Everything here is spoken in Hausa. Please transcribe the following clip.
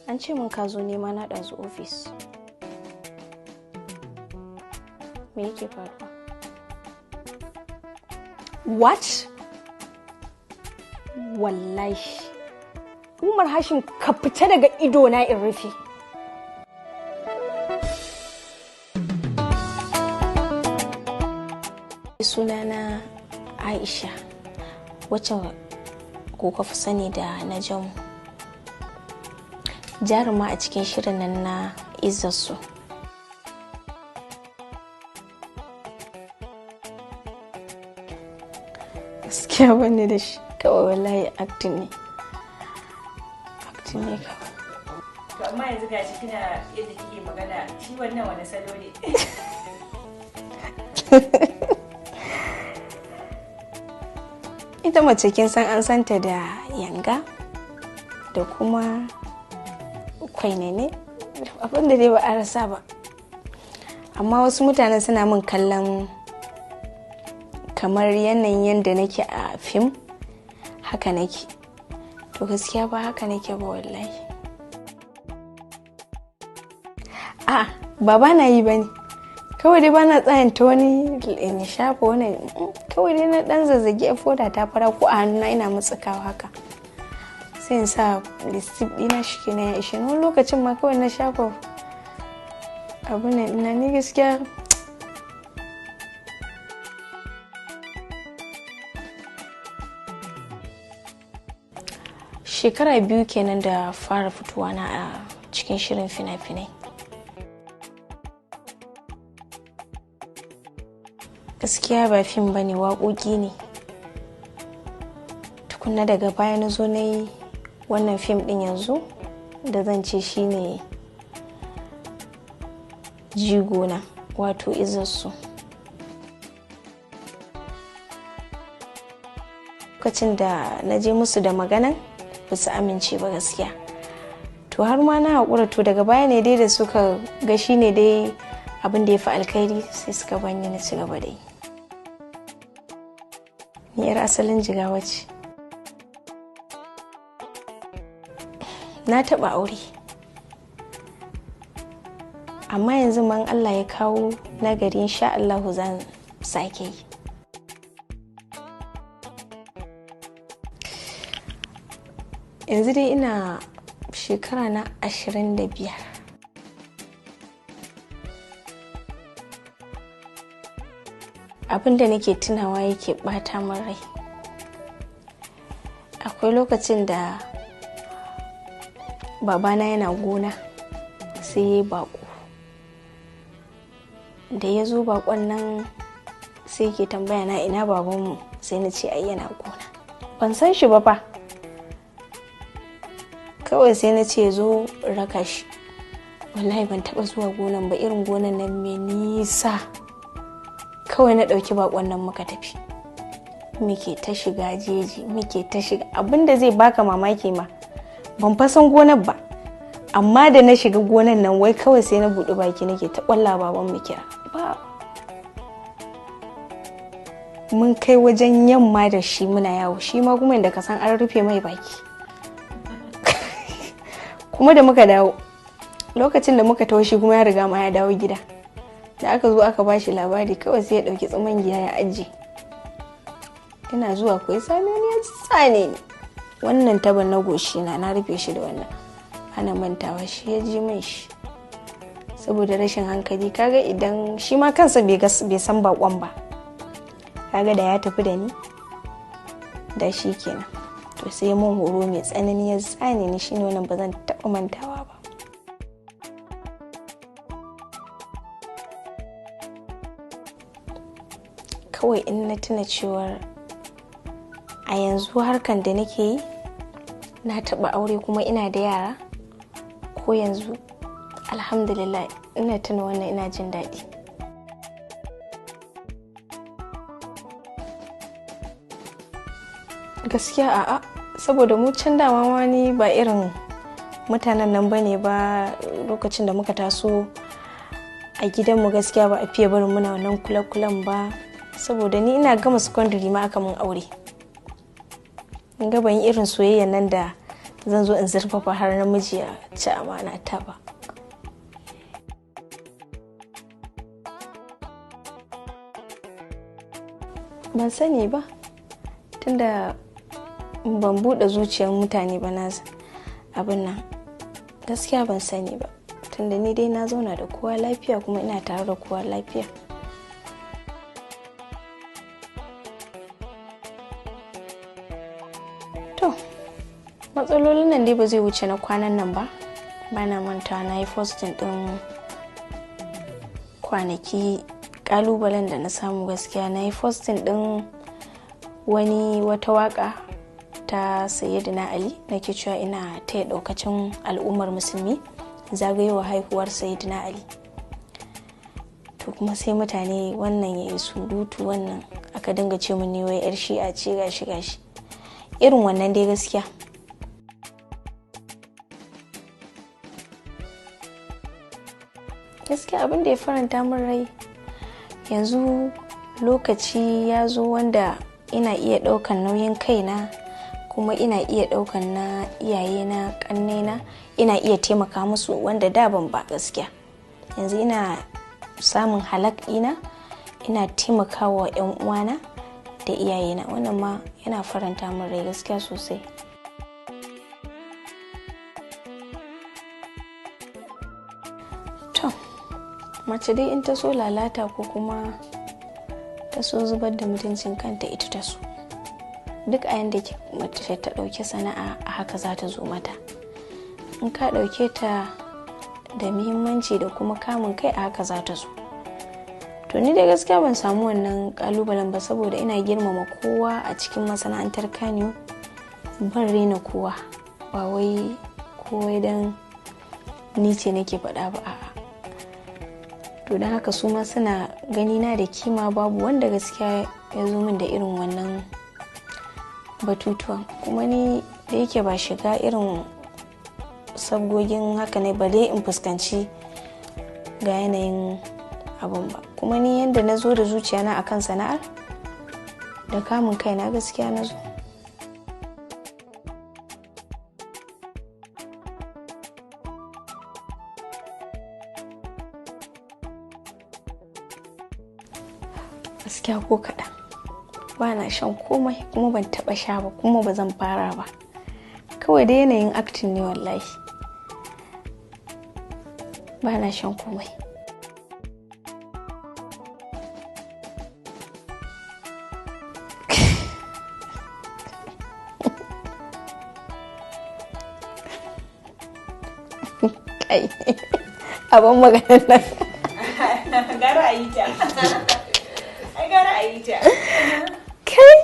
An ce min ka zo nema na ɗazu ofis. Me yake faruwa? What? Wallahi. Umar Hashim ka fita daga ido na in rufe. Sunana Aisha, wacce ko ka fi sani da Najamu. Jaruma a cikin shirin nan na Izzarsu. Gaskiya bane da shi, kawai wallahi acting ne. Acting ne kawai. To amma yanzu gashi kina yadda kike magana, shi wannan wani salo ne? Ita mace kin san an santa da yanga da kuma kwainene, abinda dai ba a rasa ba. Amma wasu mutane suna min kallon kamar yanayin yadda nake a fim haka nake. To gaskiya ba haka nake ba wallahi. Ba na yi bane. Kawai dai bana tsayanta wani in shafa wani, kawai dai na dan zazzage a foda ta fara ko a hannuna ina mutsikawa haka. Sai in sa lipstick dina shike na ya ishe. Wani lokacin ma kawai na shafa abu ne ina ni gaskiya. Shekara 2 kenan da fara fitowa na a cikin shirin fina-finai. Gaskiya ba fim bane, waƙoƙi ne. Tukunna daga baya na zo na yi wannan fim ɗin yanzu da zan ce shine jigona, wato Izzarsu. Lokacin da na je musu da maganan ba su amince ba gaskiya. To har ma na haƙura, to daga baya ne dai da suka ga shi ne dai abin da ya fi alkhairi sai suka bani na ci gaba da yi. Ni yar asalin Jigawa ce. Na taɓa aure. Amma yanzu man Allah ya kawo nagari insha Allah zan sake yi. Yanzu dai ina shekara na 25. Abin da nake tunawa yake bata min rai. Akwai lokacin da babana yana gona sai ya yi bako. Da ya zo bakon nan sai ke tambaya na ina babanmu, sai na ce ai yana gona. Ban san shi ba fa. Kawai sai na ce zo raka shi. Wallahi ban taba zuwa gonan ba, irin gonan nan mai nisa. Kawai na ɗauki bakon nan muka tafi. Muke ta shiga jeji, muke ta shiga, abinda zai baka mamaki ma ban fa san gonar ba. Amma da na shiga gonan nan wai kawai sai na buɗe baki nake ta ƙwalla baban mu kira. Ba. Mun kai wajen yamma da shi muna yawo, shi ma kuma inda ka san an rufe mai baki. Kuma da muka dawo, lokacin da muka tawo shi kuma ya riga ma ya dawo gida. Da aka zo aka bashi labari kawai sai ya ɗauki tsaman giya ya ajiye. Ina zuwa ko ya same ni ya tsane ni. Wannan taban na goshi na rufe shi da wannan. Ana mantawa shi ya ji min shi. Saboda rashin hankali, kaga idan shi ma kansa bai san bakon ba. Kaga da ya tafi da ni, da shi kenan. To sai mun horo mai tsanani ya tsane ni, shine wannan ba zan taɓa mantawa ba. Kawai in na tuna cewar a yanzu harkan da nake yi, na taɓa aure kuma ina da yara, ko yanzu alhamdulillah ina tuna wannan ina jin daɗi. Gaskiya a'a, saboda mu can dama wani ba irin mutanen nan bane ba. Lokacin da muka taso a gidanmu gaskiya ba a fiye barin muna wannan kula-kulan ba, saboda ni ina gama secondary ma aka mun aure. In ga ban yi irin soyayya nan da zan zo in zurfafa har namiji ya ci amana ta ba. Ban sani ba, tunda ban buɗe zuciyar mutane ba na abin nan, gaskiya ban sani ba, tunda ni dai na zauna da kowa lafiya kuma ina tare da kowa lafiya. To matsalolin nan dai ba zai wuce na kwanan nan ba. Bana manta na yi posting din kwanaki kalubalen da na samu. Gaskiya na yi posting din wata waka ta Sayyidina Ali, nake cewa ina taya daukacin al'ummar musulmi zagayowa haihuwar Sayyidina Ali. To kuma sai mutane wannan ya yi surutu, wannan aka dinga ce mun ne wai yar shi'a ce gashi irin wannan dai. Gaskiya abin da ya faranta min rai, yanzu lokaci ya zo wanda ina iya ɗaukan nauyin kaina, kuma ina iya ɗaukan na iyayena, ƙannena, ina iya taimaka musu wanda da ban ba. Gaskiya yanzu ina samun halak ɗina, ina taimakawa 'yan uwana da iyayena. Wannan ma yana faranta min rai gaskiya sosai. To mace dai in ta so lalata ko kuma ta so zubar da mutuncin kanta, ita ta so. Duk a yanda mace ta ɗauki sana'a a haka za ta zo mata. In ka ɗauke ta da muhimmanci da kuma kamun kai, a haka za ta zo. To ni dai gaskiya ban samu wannan kalubalen ba, saboda ina girmama kowa a cikin masana'antar Kano. Ban rena kowa, ba wai kowai dan ni ce nake faɗa ba, a'a. To don haka su ma suna ganina da kima, babu wanda gaskiya ya zo min da irin wannan batutuwan. Kuma ni da yake ba shiga irin sabgogin haka ne ba dai in fuskanci ga yanayin abun ba. Kuma ni yanda na zo da zuciyana akan sana'ar da kamun kaina, gaskiya na zo. Gaskiya ko kaɗan ba na shan komai, kuma ban taɓa sha ba, kuma ba zan fara ba. Kawai da yanayin acting ne wallahi. Ba na shan komai. Kai abin maganar nan. Gara a yi ta. Ai gara a yi ta. Kai